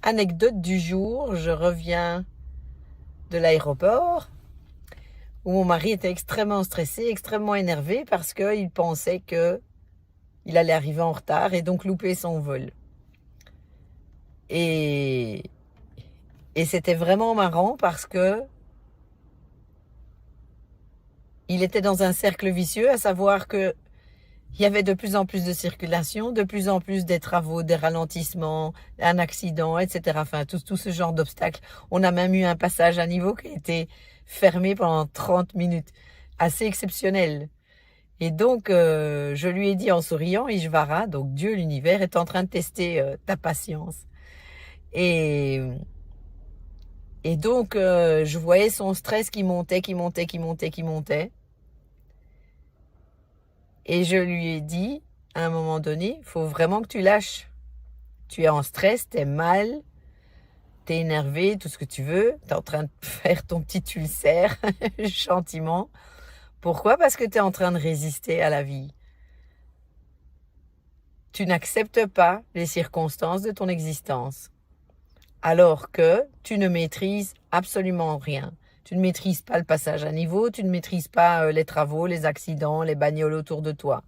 Anecdote du jour, je reviens de l'aéroport où mon mari était extrêmement stressé, extrêmement énervé parce qu'il pensait qu'il allait arriver en retard et donc louper son vol. Et c'était vraiment marrant parce que il était dans un cercle vicieux, à savoir que il y avait de plus en plus de circulation, de plus en plus des travaux, des ralentissements, un accident, etc. Enfin, tout ce genre d'obstacles. On a même eu un passage à niveau qui a été fermé pendant 30 minutes. Assez exceptionnel. Et donc, je lui ai dit en souriant, Ishvara, donc Dieu, l'univers, est en train de tester ta patience. Et, et donc, je voyais son stress qui montait, qui montait, qui montait, qui montait. Et je lui ai dit, à un moment donné, il faut vraiment que tu lâches. Tu es en stress, tu es mal, tu es énervé, tout ce que tu veux. Tu es en train de faire ton petit ulcère gentiment. Pourquoi? Parce que tu es en train de résister à la vie. Tu n'acceptes pas les circonstances de ton existence. Alors que tu ne maîtrises absolument rien. Tu ne maîtrises pas le passage à niveau, tu ne maîtrises pas les travaux, les accidents, les bagnoles autour de toi.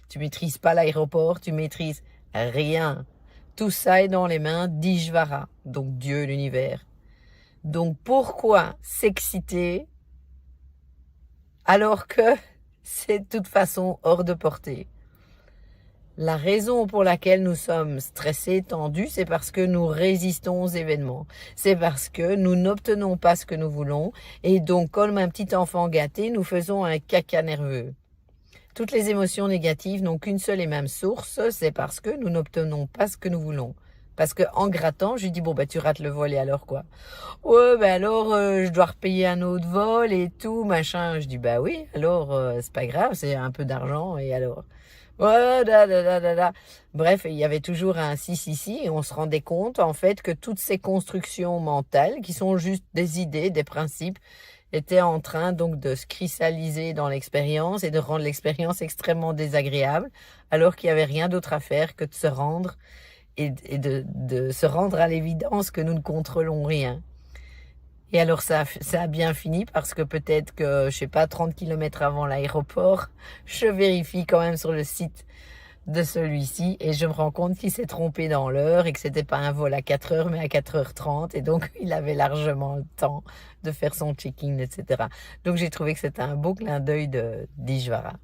Tu maîtrises pas l'aéroport, tu maîtrises rien. Tout ça est dans les mains d'Ishvara, donc Dieu, l'univers. Donc pourquoi s'exciter alors que c'est de toute façon hors de portée? La raison pour laquelle nous sommes stressés, tendus, c'est parce que nous résistons aux événements. C'est parce que nous n'obtenons pas ce que nous voulons et donc comme un petit enfant gâté, nous faisons un caca nerveux. Toutes les émotions négatives n'ont qu'une seule et même source, c'est parce que nous n'obtenons pas ce que nous voulons. Parce que en grattant, je lui dis bon tu rates le vol et alors quoi? Ouais alors je dois repayer un autre vol et tout machin. Je dis oui alors c'est pas grave, c'est un peu d'argent et alors. Ouais, da. Bref, il y avait toujours un si, et on se rendait compte en fait que toutes ces constructions mentales, qui sont juste des idées, des principes, étaient en train donc de se cristalliser dans l'expérience et de rendre l'expérience extrêmement désagréable, alors qu'il n'y avait rien d'autre à faire que de se rendre et de se rendre à l'évidence que nous ne contrôlons rien. Et alors ça a bien fini parce que peut-être que, je sais pas, 30 kilomètres avant l'aéroport, je vérifie quand même sur le site de celui-ci et je me rends compte qu'il s'est trompé dans l'heure et que c'était pas un vol à 4 heures mais à 4h30 et donc il avait largement le temps de faire son check-in, etc. Donc j'ai trouvé que c'était un beau clin d'œil d'Ishvara.